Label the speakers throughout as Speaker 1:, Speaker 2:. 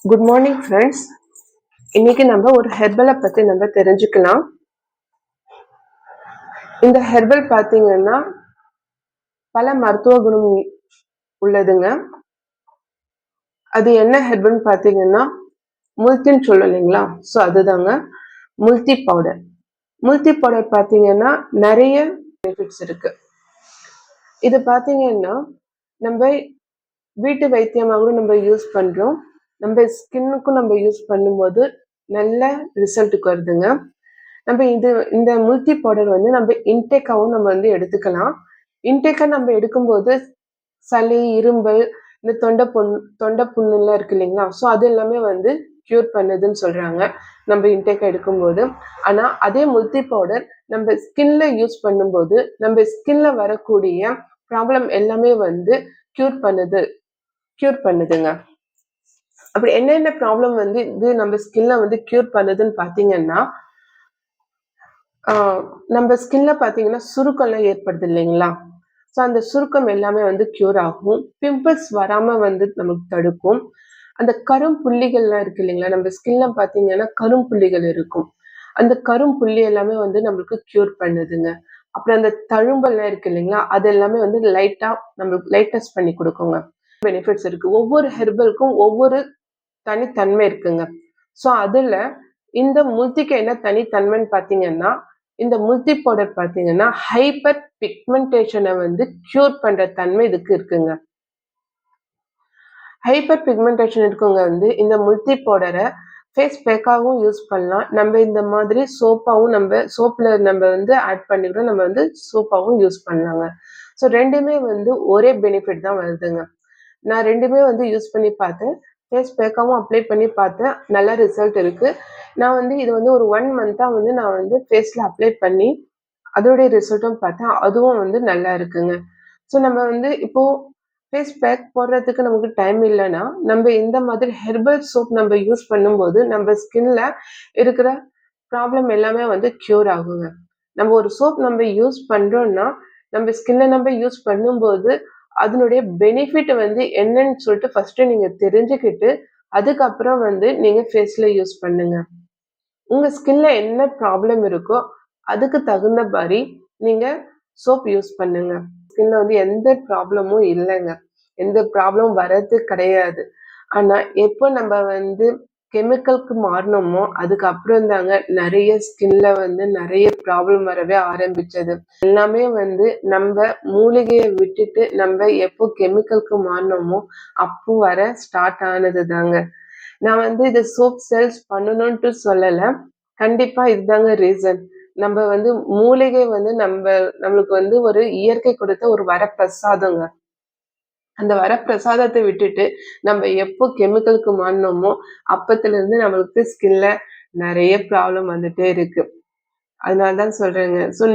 Speaker 1: Good morning friends. இன்னைக்கு நம்ம ஒரு ஹெர்பலை பற்றி நம்ம தெரிஞ்சுக்கலாம். இந்த ஹெர்பல் பார்த்தீங்கன்னா பல மருத்துவ குணம் உள்ளதுங்க. அது என்ன ஹெர்பல்னு பார்த்தீங்கன்னா முல்தின்னு சொல்லும் இல்லைங்களா, ஸோ அதுதாங்க முல்தி பவுடர். முல்தி பவுடர் பார்த்தீங்கன்னா நிறைய பெனிஃபிட்ஸ் இருக்கு. இது பார்த்தீங்கன்னா நம்ம வீட்டு வைத்தியமாக நம்ம யூஸ் பண்ணுறோம். நம்ம ஸ்கின்னுக்கும் நம்ம யூஸ் பண்ணும்போது நல்ல ரிசல்ட்டுக்கு வருதுங்க. நம்ம இந்த முல்தி பவுடர் வந்து நம்ம இன்டேக்காகவும் நம்ம வந்து எடுத்துக்கலாம். இன்டேக்காக நம்ம எடுக்கும்போது சளி, இரும்பல், இந்த தொண்டை புண்ணுலாம் இருக்கு இல்லைங்களா, ஸோ அது எல்லாமே வந்து க்யூர் பண்ணுதுன்னு சொல்கிறாங்க நம்ம இன்டேக்காக எடுக்கும்போது. ஆனால் அதே முல்தி பவுடர் நம்ம ஸ்கின்ல யூஸ் பண்ணும்போது நம்ம ஸ்கின்ல வரக்கூடிய ப்ராப்ளம் எல்லாமே வந்து க்யூர் பண்ணுதுங்க. அப்படி என்னென்ன ப்ராப்ளம் வந்து இது நம்ம ஸ்கின்ல வந்து க்யூர் பண்ணுதுன்னு பார்த்தீங்கன்னா, நம்ம ஸ்கின்ல பார்த்தீங்கன்னா சுருக்கம்லாம் ஏற்படுது இல்லைங்களா, ஸோ அந்த சுருக்கம் எல்லாமே வந்து க்யூர் ஆகும். பிம்பிள்ஸ் வராமல் வந்து நமக்கு தடுக்கும். அந்த கரும்புள்ளிகள்லாம் இருக்கு இல்லைங்களா, நம்ம ஸ்கின்ல பார்த்தீங்கன்னா கரும்புள்ளிகள் இருக்கும். அந்த கரும்புள்ளி எல்லாமே வந்து நம்மளுக்கு க்யூர் பண்ணுதுங்க. அப்புறம் அந்த தழும்பெல்லாம் இருக்கு இல்லைங்களா, அது எல்லாமே வந்து நம்மளுக்கு லைட்டஸ்ட் பண்ணி கொடுக்குங்க. பெனிஃபிட்ஸ் இருக்கு. ஒவ்வொரு ஹெர்பலுக்கும் ஒவ்வொரு தனித்தன்மை இருக்குங்க. ஸோ அதுல இந்த முல்திக்கு என்ன தனித்தன்மைன்னு பார்த்தீங்கன்னா, இந்த முல்தி பவுடர் பார்த்தீங்கன்னா ஹைப்பர் பிக்மெண்டேஷனை வந்து க்யூர் பண்ற தன்மை இதுக்கு இருக்குங்க. ஹைப்பர் பிக்மெண்டேஷன் இருக்கவங்க வந்து இந்த முல்தி பவுடரை ஃபேஸ் பேக்காகவும் யூஸ் பண்ணலாம். நம்ம இந்த மாதிரி சோப்பில் நம்ம வந்து ஆட் பண்ணிக்கிறோம், நம்ம வந்து சோப்பாகவும் யூஸ் பண்ணலாங்க. ஸோ ரெண்டுமே வந்து ஒரே பெனிஃபிட் தான் வருதுங்க. நான் ரெண்டுமே வந்து யூஸ் பண்ணி பார்த்தேன். ஃபேஸ் பேக்காகவும் அப்ளை பண்ணி பார்த்தேன், நல்ல ரிசல்ட் இருக்குது. நான் வந்து இது வந்து ஒரு 1 மந்த்தாக வந்து நான் வந்து ஃபேஸில் அப்ளை பண்ணி அதோடைய ரிசல்ட்டும் பார்த்தேன், அதுவும் வந்து நல்லா இருக்குங்க. ஸோ நம்ம வந்து இப்போது ஃபேஸ் பேக் போடுறதுக்கு நமக்கு டைம் இல்லைன்னா நம்ம இந்த மாதிரி ஹெர்பல் சோப் நம்ம யூஸ் பண்ணும்போது நம்ம ஸ்கின்ல இருக்கிற ப்ராப்ளம் எல்லாமே வந்து க்யூர் ஆகுங்க. நம்ம ஒரு சோப் நம்ம யூஸ் பண்ணுறோன்னா நம்ம ஸ்கின்னை நம்ம யூஸ் பண்ணும்போது அதனுடைய பெனிஃபிட் வந்து என்னன்னு சொல்லிட்டு ஃபர்ஸ்ட் நீங்க தெரிஞ்சுக்கிட்டு அதுக்கப்புறம் வந்து நீங்க ஃபேஸ்ல யூஸ் பண்ணுங்க. உங்க ஸ்கின்ல என்ன ப்ராப்ளம் இருக்கோ அதுக்கு தகுந்த மாதிரி நீங்க சோப் யூஸ் பண்ணுங்க. ஸ்கின்ல வந்து எந்த ப்ராப்ளமும் இல்லைங்க, எந்த ப்ராப்ளமும் வர்றது கிடையாது. ஆனா எப்போ நம்ம வந்து கெமிக்கலுக்கு மாறணுமோ அதுக்கப்புறம் தாங்க நிறைய ஸ்கின்ல வந்து நிறைய ப்ராப்ளம் வரவே ஆரம்பிச்சது. எல்லாமே வந்து நம்ம மூலிகையை விட்டுட்டு நம்ம எப்போ கெமிக்கலுக்கு மாறணுமோ அப்போ வர ஸ்டார்ட் ஆனது தாங்க. நான் வந்து இது சோப் சேல்ஸ் பண்ணணும்ட்டு சொல்லலை, கண்டிப்பா இதுதாங்க ரீசன். நம்ம வந்து மூலிகை வந்து நம்மளுக்கு வந்து ஒரு இயற்கை கொடுத்த ஒரு வரப்பிரசாதங்க. அந்த வரப்பிரசாதத்தை விட்டுட்டு நம்ம எப்போ கெமிக்கலுக்கு மாறினோமோ அப்பத்துல இருந்து நம்மளுக்கு ஸ்கின்ல நிறைய ப்ராப்ளம் வந்துட்டே இருக்கு. அதனாலதான் சொல்றேங்க. ஸோ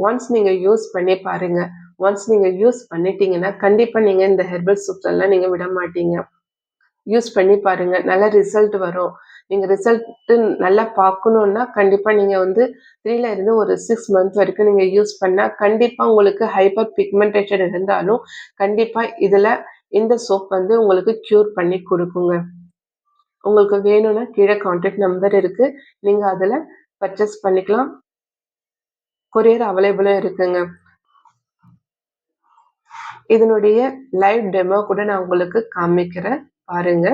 Speaker 1: ஒன்ஸ் நீங்க யூஸ் பண்ணி பாருங்க. ஒன்ஸ் நீங்க யூஸ் பண்ணிட்டீங்கன்னா கண்டிப்பா நீங்க இந்த ஹெர்பல் சோப்ஸ் எல்லாம் நீங்க விட மாட்டீங்க. யூஸ் பண்ணி பாருங்க, நல்ல ரிசல்ட் வரும். நீங்க ரிசல்ட் நல்லா பார்க்கணும்னா கண்டிப்பா நீங்க வந்து 3ல இருந்து ஒரு 6 மந்த் வரைக்கும் நீங்க யூஸ் பண்ணா கண்டிப்பா உங்களுக்கு ஹைப்பர் பிக்மெண்டேஷன் இருந்தாலும் கண்டிப்பா இந்த சோப் வந்து உங்களுக்கு க்யூர் பண்ணி கொடுக்குங்க. உங்களுக்கு வேணும்னா கீழே கான்டாக்ட் நம்பர் இருக்கு, நீங்க அதுல பர்ச்சேஸ் பண்ணிக்கலாம். கொரியர் அவைலபிளும் இருக்குங்க. இதனுடைய லைவ் டெமோ கூட நான் உங்களுக்கு காமிக்கிறேன், பாருங்க.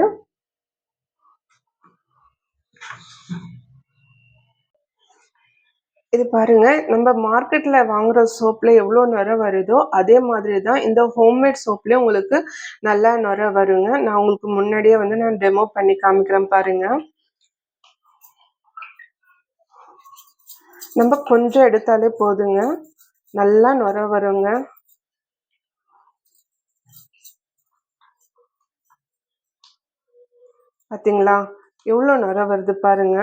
Speaker 1: இது பாருங்க, நம்ம மார்க்கெட்ல வாங்குற சோப்ல எவ்வளோ நுரை வருதோ அதே மாதிரி தான் இந்த ஹோம்மேட் சோப்லயும் உங்களுக்கு நல்லா நுரை வருங்க. நான் உங்களுக்கு முன்னாடியே வந்து நான் டெமோ பண்ணி காமிக்கிறேன் பாருங்க. நம்ம கொஞ்சம் எடுத்தாலே போதுங்க, நல்லா நுரை வருங்க. பாத்தீங்களா எவ்வளோ நுரை வருது பாருங்க.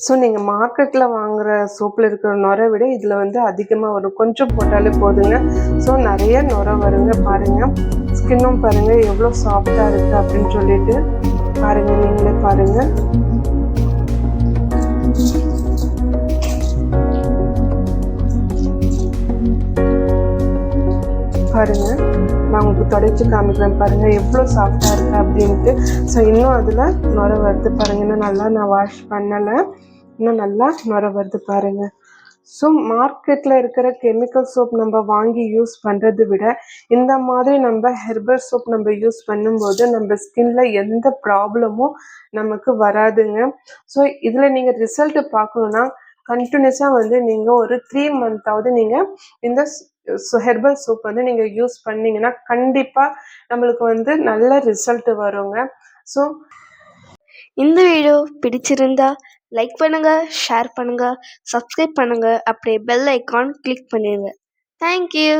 Speaker 1: ஸோ நீங்கள் மார்க்கெட்டில் வாங்குகிற சோப்பில் இருக்கிற நுரை விட இதில் வந்து அதிகமாக வரும். கொஞ்சம் போட்டாலே போதுங்க, ஸோ நிறைய நுரை வருங்க. பாருங்கள், ஸ்கின்னும் பாருங்கள் எவ்வளோ சாஃப்டாக இருக்குது அப்படின்னு சொல்லிட்டு பாருங்கள், நீங்களே பாருங்கள். பாருங்க. நான் உங்களுக்கு தொடச்சி காமிக்கிறேன் பாருங்க எவ்வளோ சாஃப்டாக இருக்குது அப்படின்ட்டு. ஸோ இன்னும் அதில் நுர வருது பாருங்க. இன்னும் நல்லா நான் வாஷ் பண்ணலை, இன்னும் நல்லா நுர வருது பாருங்க. ஸோ மார்க்கெட்டில் இருக்கிற கெமிக்கல் சோப் நம்ம வாங்கி யூஸ் பண்ணுறதை விட இந்த மாதிரி நம்ம ஹெர்பல் சோப் நம்ம யூஸ் பண்ணும்போது நம்ம ஸ்கின்ல எந்த ப்ராப்ளமும் நமக்கு வராதுங்க. ஸோ இதில் நீங்கள் ரிசல்ட்டு பார்க்கணுன்னா கண்டினியூஸாக வந்து நீங்கள் ஒரு 3 மந்த்தாவது நீங்கள் இந்த ஹெர்பல் சோப் வந்து நீங்கள் யூஸ் பண்ணிங்கன்னா கண்டிப்பாக நம்மளுக்கு வந்து நல்ல ரிசல்ட் வருங்க. ஸோ
Speaker 2: இந்த வீடியோ பிடிச்சிருந்தா லைக் பண்ணுங்க, ஷேர் பண்ணுங்க, சப்ஸ்கிரைப் பண்ணுங்க, அப்படியே பெல் ஐக்கான் கிளிக் பண்ணிடுங்க. தேங்க்யூ.